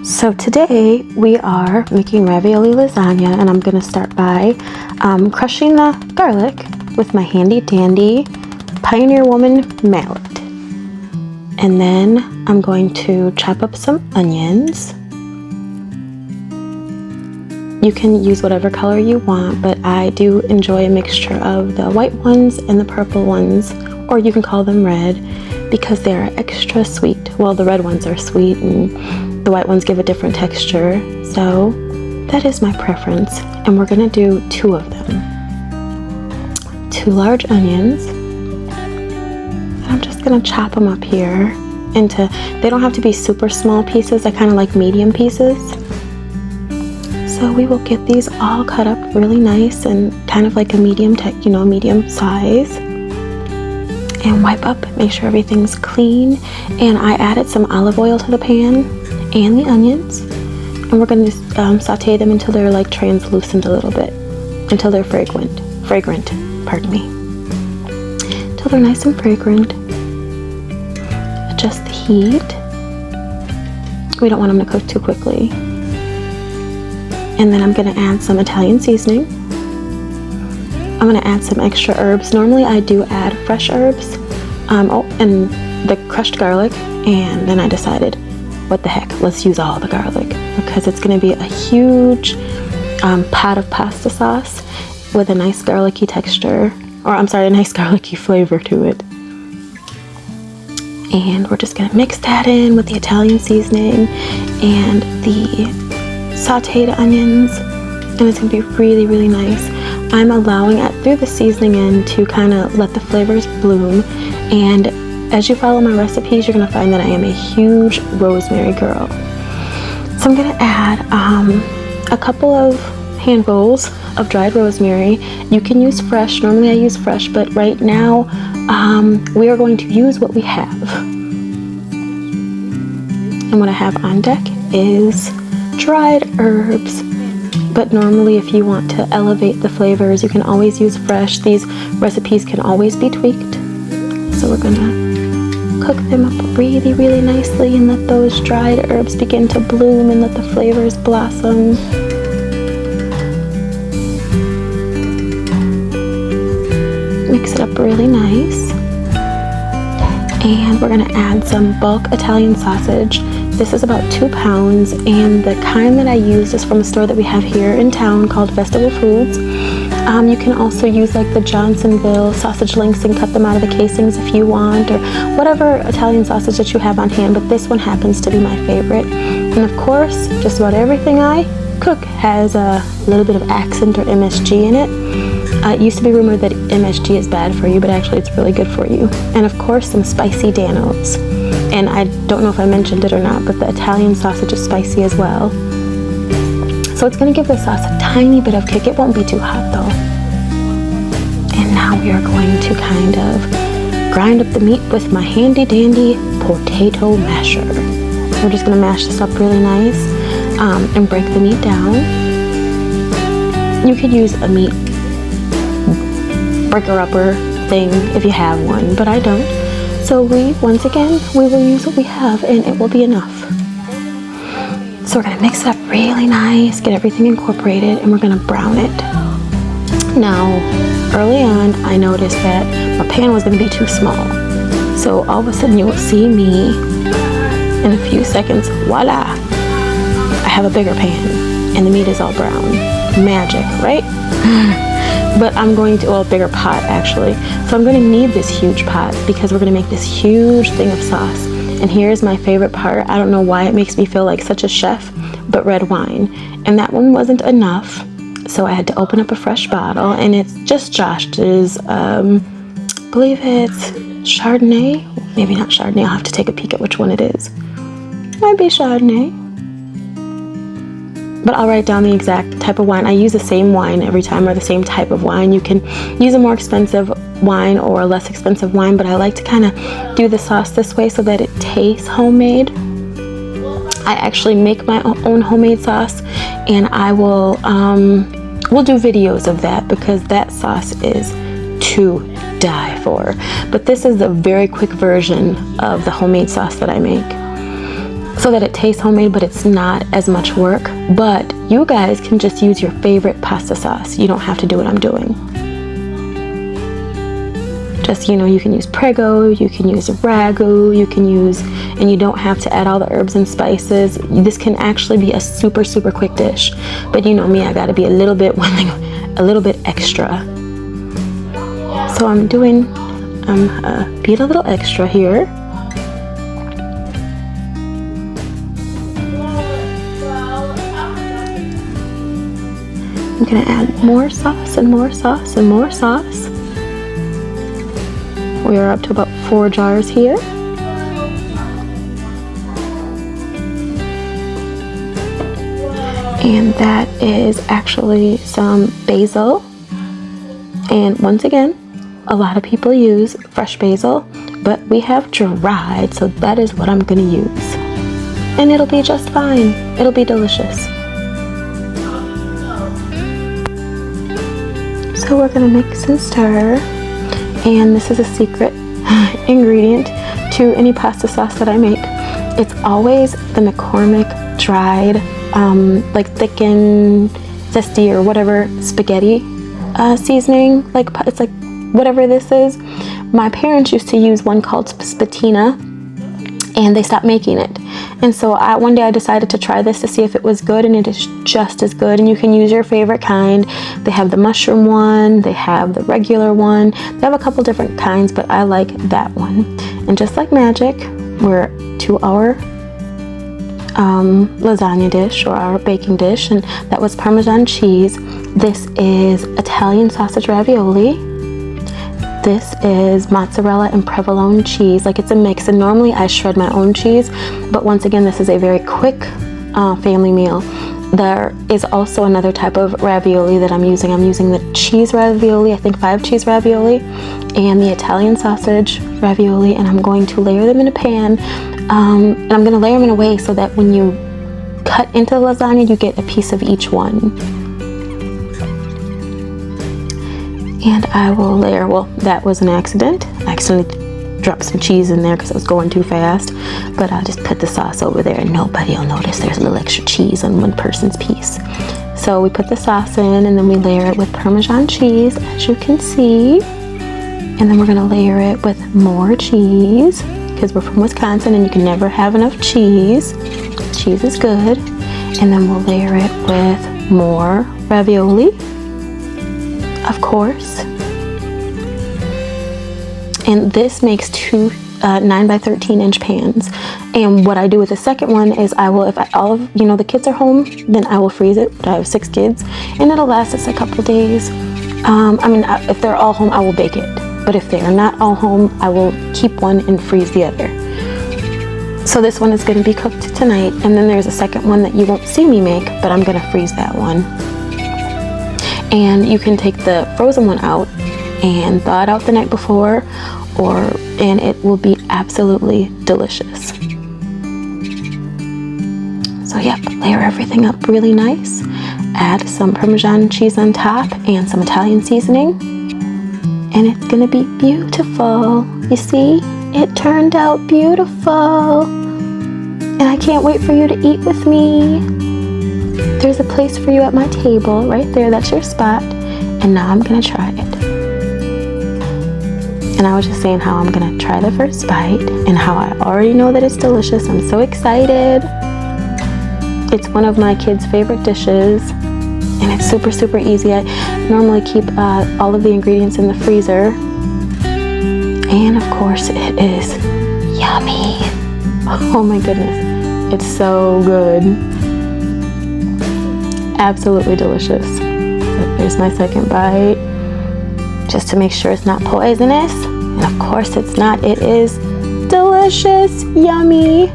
So today we are making ravioli lasagna, and I'm going to start by crushing the garlic with my handy dandy Pioneer Woman mallet. And then I'm going to chop up some onions. You can use whatever color you want, but I do enjoy a mixture of the white ones and the purple ones, or you can call them red, because they are extra sweet. Well, the red ones are sweet and the white ones give a different texture. So that is my preference. And we're gonna do 2 of them. 2 large onions. And I'm just gonna chop them up here into, they don't have to be super small pieces. I kind of like medium pieces. So we will get these all cut up really nice and kind of like a medium size. And wipe up, make sure everything's clean. And I added some olive oil to the pan and the onions. And we're going to saute them until they're like translucent a little bit. Until they're fragrant, pardon me. Until they're nice and fragrant. Adjust the heat. We don't want them to cook too quickly. And then I'm going to add some Italian seasoning. I'm going to add some extra herbs. Normally I do add fresh herbs. And the crushed garlic. And then I decided, what the heck, let's use all the garlic. Because it's going to be a huge pot of pasta sauce with a nice garlicky texture. Or I'm sorry, a nice garlicky flavor to it. And we're just going to mix that in with the Italian seasoning and the sauteed onions, and it's going to be really, really nice. I'm allowing it through the seasoning in to kind of let the flavors bloom, and as you follow my recipes, you're going to find that I am a huge rosemary girl. So I'm going to add a couple of handfuls of dried rosemary. You can use fresh. Normally I use fresh, but right now we are going to use what we have. And what I have on deck is dried herbs, but normally if you want to elevate the flavors, you can always use fresh. These recipes can always be tweaked. So we're gonna cook them up really, really nicely and let those dried herbs begin to bloom and let the flavors blossom. Mix it up really nice. And we're gonna add some bulk Italian sausage. This is about 2 pounds, and the kind that I use is from a store that we have here in town called Festival Foods. You can also use like the Johnsonville sausage links and cut them out of the casings if you want, or whatever Italian sausage that you have on hand, but this one happens to be my favorite. And of course, just about everything I cook has a little bit of accent or MSG in it. It used to be rumored that MSG is bad for you, but actually it's really good for you. And of course, some spicy Danos. And I don't know if I mentioned it or not, but the Italian sausage is spicy as well. So it's going to give the sauce a tiny bit of kick. It won't be too hot though. And now we are going to kind of grind up the meat with my handy dandy potato masher. We're just going to mash this up really nice and break the meat down. You could use a meat breaker-upper thing if you have one, but I don't. So once again, we will use what we have and it will be enough. So we're gonna mix it up really nice, get everything incorporated, and we're gonna brown it. Now, early on, I noticed that my pan was gonna be too small. So all of a sudden you will see me in a few seconds, voila! I have a bigger pan and the meat is all brown. Magic, right? But I'm going to, bigger pot actually. So I'm going to need this huge pot because we're going to make this huge thing of sauce. And here's my favorite part. I don't know why it makes me feel like such a chef, but red wine. And that one wasn't enough. So I had to open up a fresh bottle, and it's just Josh's, I believe it's Chardonnay. Maybe not Chardonnay. I'll have to take a peek at which one it is. Might be Chardonnay. But I'll write down the exact type of wine. I use the same wine every time, or the same type of wine. You can use a more expensive wine or a less expensive wine, but I like to kind of do the sauce this way so that it tastes homemade. I actually make my own homemade sauce, and I will we'll do videos of that because that sauce is to die for. But this is a very quick version of the homemade sauce that I make. So so that it tastes homemade, but it's not as much work. But you guys can just use your favorite pasta sauce. You don't have to do what I'm doing. Just, you know, you can use Prego, you can use ragu, you can use, and you don't have to add all the herbs and spices. This can actually be a super, super quick dish. But you know me, I gotta be a little bit extra. So I'm being a little extra here. I'm gonna add more sauce and more sauce and more sauce. We are up to about 4 jars here. And that is actually some basil. And once again, a lot of people use fresh basil, but we have dried, so that is what I'm gonna use. And it'll be just fine. It'll be delicious. So we're gonna mix and stir. And this is a secret ingredient to any pasta sauce that I make. It's always the McCormick dried, like thickened, zesty or whatever spaghetti seasoning. Like it's like whatever this is. My parents used to use one called Spatina, and they stopped making it. And so one day I decided to try this to see if it was good, and it is just as good. And you can use your favorite kind. They have the mushroom one, they have the regular one. They have a couple different kinds, but I like that one. And just like magic, we're to our lasagna dish or our baking dish, and that was Parmesan cheese. This is Italian sausage ravioli. This is mozzarella and provolone cheese. Like, it's a mix, and normally I shred my own cheese, but once again, this is a very quick family meal. There is also another type of ravioli that I'm using. I'm using the cheese ravioli, I think 5 cheese ravioli, and the Italian sausage ravioli, and I'm going to layer them in a pan. And I'm going to layer them in a way so that when you cut into the lasagna, you get a piece of each one. And I will layer, well, that was an accident. I accidentally dropped some cheese in there because I was going too fast. But I'll just put the sauce over there and nobody will notice there's a little extra cheese on one person's piece. So we put the sauce in, and then we layer it with Parmesan cheese, as you can see. And then we're going to layer it with more cheese because we're from Wisconsin and you can never have enough cheese. Cheese is good. And then we'll layer it with more ravioli, of course. And this makes 2 9 by 13 inch pans. And what I do with the second one is I will, if all of the kids are home, then I will freeze it. I have 6 kids, and it'll last us a couple days. If they're all home, I will bake it. But if they are not all home, I will keep one and freeze the other. So this one is going to be cooked tonight, and then there's a second one that you won't see me make, but I'm going to freeze that one. And you can take the frozen one out and thaw it out the night before, and it will be absolutely delicious. So yep, layer everything up really nice. Add some Parmesan cheese on top and some Italian seasoning. And it's gonna be beautiful. You see, it turned out beautiful. And I can't wait for you to eat with me. There's a place for you at my table right there. That's your spot. And now I'm gonna try it. And I was just saying how I'm gonna try the first bite and how I already know that it's delicious. I'm so excited. It's one of my kids' favorite dishes, and it's super, super easy. I normally keep all of the ingredients in the freezer. And of course it is yummy. Oh my goodness, it's so good. Absolutely delicious. There's my second bite, just to make sure it's not poisonous. And of course it's not. It is delicious, yummy.